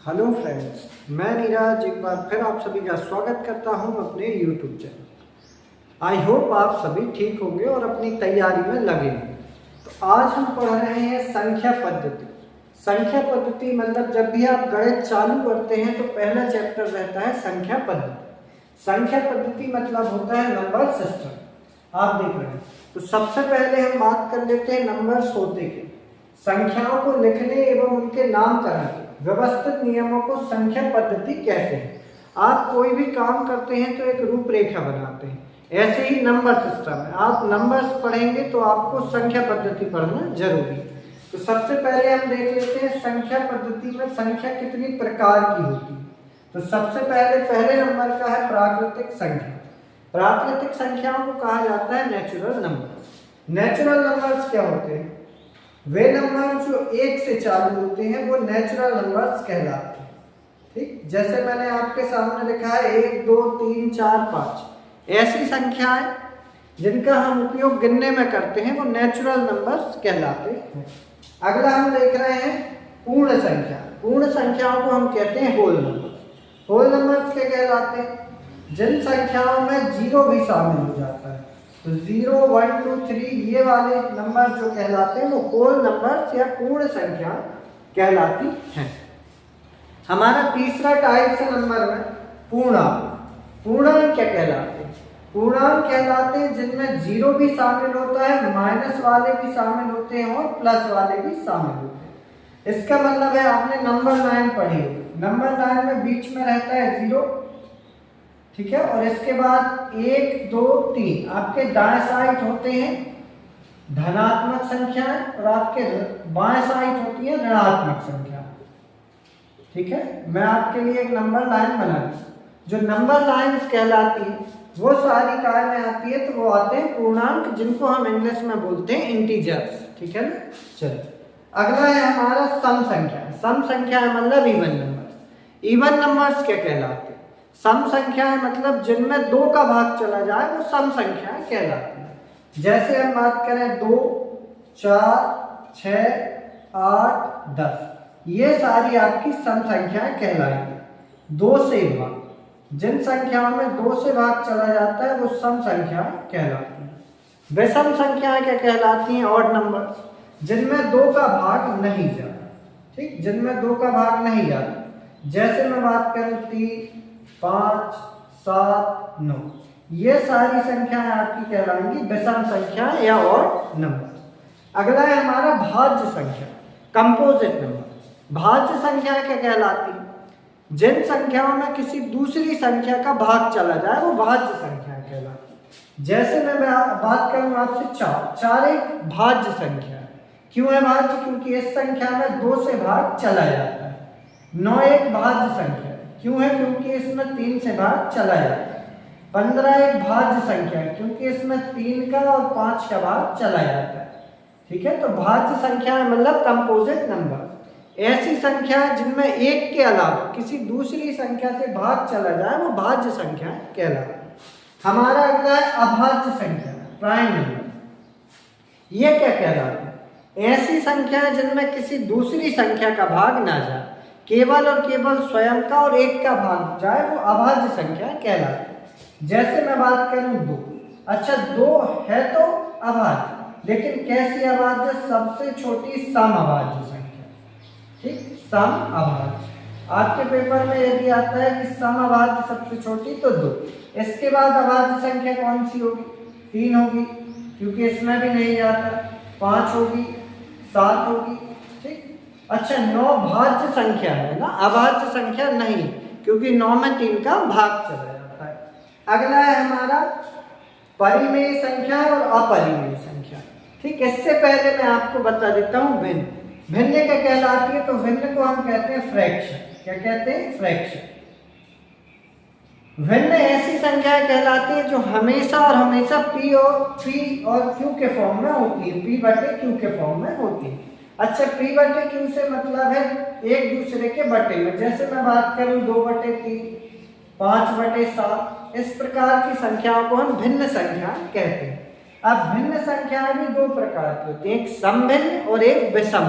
Hello friends, मैं नीरज एक बार फिर आप सभी का स्वागत करता हूं अपने यूट्यूब चैनल। आई होप आप सभी ठीक होंगे और अपनी तैयारी में लगे होंगे। तो आज हम पढ़ रहे हैं संख्या पद्धति। संख्या पद्धति मतलब जब भी आप गणित चालू करते हैं तो पहला चैप्टर रहता है संख्या पद्धति। संख्या पद्धति मतलब होता है नंबर सिस्टम। आप देख रहे हैं तो सबसे पहले हम बात कर लेते हैं नंबर्स होते के। संख्याओं को लिखने एवं उनके नामकरण के व्यवस्थित नियमों को संख्या पद्धति कहते हैं। आप कोई भी काम करते हैं तो एक रूपरेखा बनाते हैं, ऐसे ही नंबर सिस्टम है। आप नंबर्स पढ़ेंगे तो आपको संख्या पद्धति पढ़ना जरूरी है। तो सबसे पहले हम देख लेते हैं संख्या पद्धति में संख्या कितनी प्रकार की होती है। तो सबसे पहले नंबर का है प्राकृतिक संख्या। प्राकृतिक संख्याओं को कहा जाता है नेचुरल नंबर्स। नेचुरल नंबर्स क्या होते हैं? वे नंबर जो एक से चालू होते हैं वो नेचुरल नंबर्स कहलाते हैं। ठीक, जैसे मैंने आपके सामने लिखा है 1 2 3 4 5, ऐसी संख्याएं जिनका हम उपयोग गिनने में करते हैं वो नेचुरल नंबर्स कहलाते हैं। अगला हम देख रहे हैं पूर्ण संख्या। पूर्ण संख्याओं को हम कहते हैं होल नंबर्स। होल नंबर्स क्या कहलाते हैं? जिन संख्याओं में जीरो भी शामिल हो जाता है। तो 0 1 2 3 ये वाले नंबर जो कहलाते हैं वो होल नंबर्स या पूर्ण संख्या कहलाती हैं। हमारा तीसरा टाइप है नंबर में पूर्णांक। पूर्णांक क्या कहलाते हैं? पूर्णांक कहलाते हैं जिनमें जीरो भी शामिल होता है, माइनस वाले भी शामिल होते हैं और प्लस वाले भी शामिल होते हैं। इसका मतलब है आपने नंबर 9 पढ़ी होगी। नंबर 9 में बीच में रहता है 0, ठीक है, और इसके बाद 1 2 3 आपके दाएं साइड होते हैं धनात्मक संख्याएं और आपके बाएं साइड होती है ऋणात्मक संख्या। ठीक है, मैं आपके लिए एक नंबर लाइन बना दी। जो नंबर लाइन्स कहलाती है वो सारी काय में आती है, तो वो आते हैं पूर्णांक, जिनको हम इंग्लिश में बोलते हैं इंटीजर्स। ठीक है ना। चलिए अगला है हमारा सम संख्या। सम संख्या मतलब इवन नंबर्स। इवन नंबर्स क्या कहलाते हैं? सम संख्याएं मतलब जिनमें 2 का भाग चला जाए वो सम संख्याएं कहलाती हैं। जैसे हम बात करें 2 4 6 8 10, ये सारी आपकी सम संख्याएं कहलाएंगी। 2 से भाग, जिन संख्याओं में 2 से भाग चला जाता है वो सम संख्याएं कहलाती हैं। विषम संख्याएं क्या कहलाती हैं? ऑड नंबर्स, जिनमें 2 का भाग नहीं जाता। ठीक, जिनमें 2 का भाग नहीं जाता। जैसे मैं बात करूं 3 5 7 9, ये सारी संख्याएं आपकी कहलाएंगी विषम संख्या या ऑड नंबर। अगला है हमारा भाज्य संख्या, कंपोजिट नंबर। भाज्य संख्या क्या कहलाती है? जिन संख्याओं में किसी दूसरी संख्या का भाग चला जाए वो भाज्य संख्या कहलाती है। जैसे मैं बात करूं आपसे 4 एक भाज्य संख्या है। क्यों है भाज्य? क्योंकि इस संख्या में 2 से भाग चला जाता है। 9 एक भाज्य संख्या। क्यों है? क्योंकि इसमें 3 से भाग चला जाता है। 15 एक भाज्य संख्या है, क्योंकि इसमें 3 का और 5 का भाग चला जाता है। ठीक है, तो भाज्य संख्या मतलब कंपोजिट नंबर, ऐसी संख्या जिनमें एक के अलावा किसी दूसरी संख्या से भाग चला जाए वो भाज्य संख्या कहलाती है। हमारा अगला है अभाज्य संख्या, प्राइम नंबर। ये क्या कहलाता है? ऐसी संख्या जिनमें किसी दूसरी संख्या का भाग ना जाए, केवल और केवल स्वयं का और एक का भाग जाए, वो अभाज्य संख्या कहलाती है। जैसे मैं बात करूं 2, अच्छा 2 है तो अभाज्य, लेकिन कैसी अभाज्य? सबसे छोटी सम अभाज्य संख्या। ठीक, सम अभाज्य। आपके पेपर में यदि आता है कि सम अभाज्य सबसे छोटी तो 2, इसके बाद अभाज्य संख्या कौन सी होगी? 3 होगी, क्योंकि इसमें भी नहीं जाता। 5 होगी, 7 होगी। ठीक, अच्छा 9 भाज्य संख्या है ना, अभाज्य संख्या नहीं, क्योंकि 9 में 3 का भाग चला जाता है। अगला है हमारा परिमेय संख्या और अपरिमेय संख्या। ठीक, इससे पहले मैं आपको बता देता हूं भिन्न। भिन्न क्या कहलाती है? तो भिन्न को हम कहते हैं फ्रैक्शन। क्या कहते हैं? फ्रैक्शन। भिन्न ऐसी संख्या कहलाती है जो हमेशा और हमेशा P और Q के फॉर्म में होती है, P/Q के फॉर्म में होती है। अच्छा, P/Q से मतलब है एक दूसरे के बटे में। जैसे मैं बात करूं 2/3 5/7, इस प्रकार की संख्याओं को हम भिन्न संख्या कहते हैं। अब भिन्न संख्याएं भी 2 प्रकार की होती है, एक समभिन्न और एक विषम।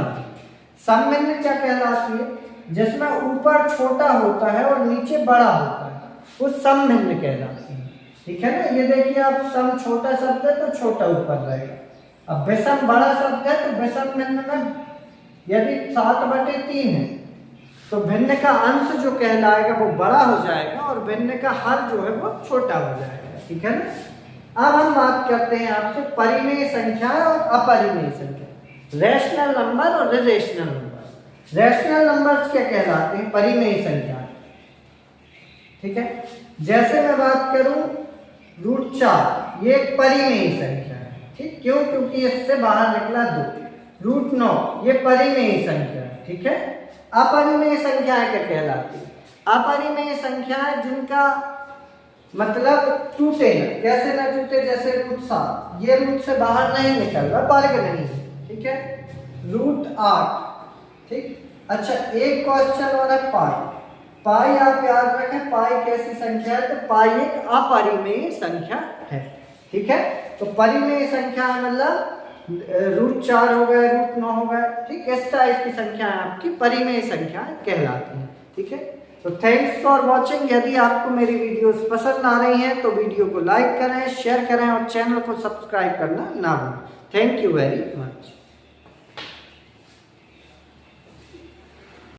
समभिन्न क्या कहलाती है? जिसमें ऊपर छोटा होता है और नीचे बड़ा होता है, वो समभिन्न कहलाती है। ठीक है ना, ये देखिए आप सम छोटा शब्द है तो छोटा ऊपर रहेगा, अब विषम बड़ा शब्द है तो विषम भिन्न में यदि 7/3 है तो भिन्न का अंश जो कहलाएगा वो बड़ा हो जाएगा और भिन्न का हर जो है वो छोटा हो जाएगा। ठीक है ना। अब हम बात करते हैं आपसे परिमेय संख्या और अपरिमेय संख्या, रैशनल नंबर और इरेशनल नंबर। रैशनल नंबर्स क्या कहलाते हैं? परिमेय संख्या। ठीक है, जैसे मैं बात करूं √4, ये एक परिमेय संख्या है। ठीक, क्यों? क्योंकि इससे बाहर निकला 2। √9 ये परिमेय संख्या है। ठीक है। अपरिमेय संख्याएं क्या कहलाती है? अपरिमेय संख्याएं जिनका मतलब टूटे न, कैसे ना टूटे, जैसे √7 ये रूट से बाहर नहीं निकल रहा, वर्ग नहीं है। ठीक है। √8। ठीक, अच्छा एक क्वेश्चन और है पाई। पाई आप याद रखें, पाई कैसी संख्या है? तो पाई एक अपरिमेय संख्या है। ठीक है, तो परिमेय संख्या मतलब √4 हो गए, √9 हो गए। ठीक, इस टाइप की संख्या आपकी परिमेय संख्या कहलाती है। ठीक है, तो थैंक्स फॉर वॉचिंग। यदि आपको मेरी वीडियोस पसंद आ रही हैं तो वीडियो को लाइक करें, शेयर करें और चैनल को सब्सक्राइब करना ना भूलें। Thank you very much.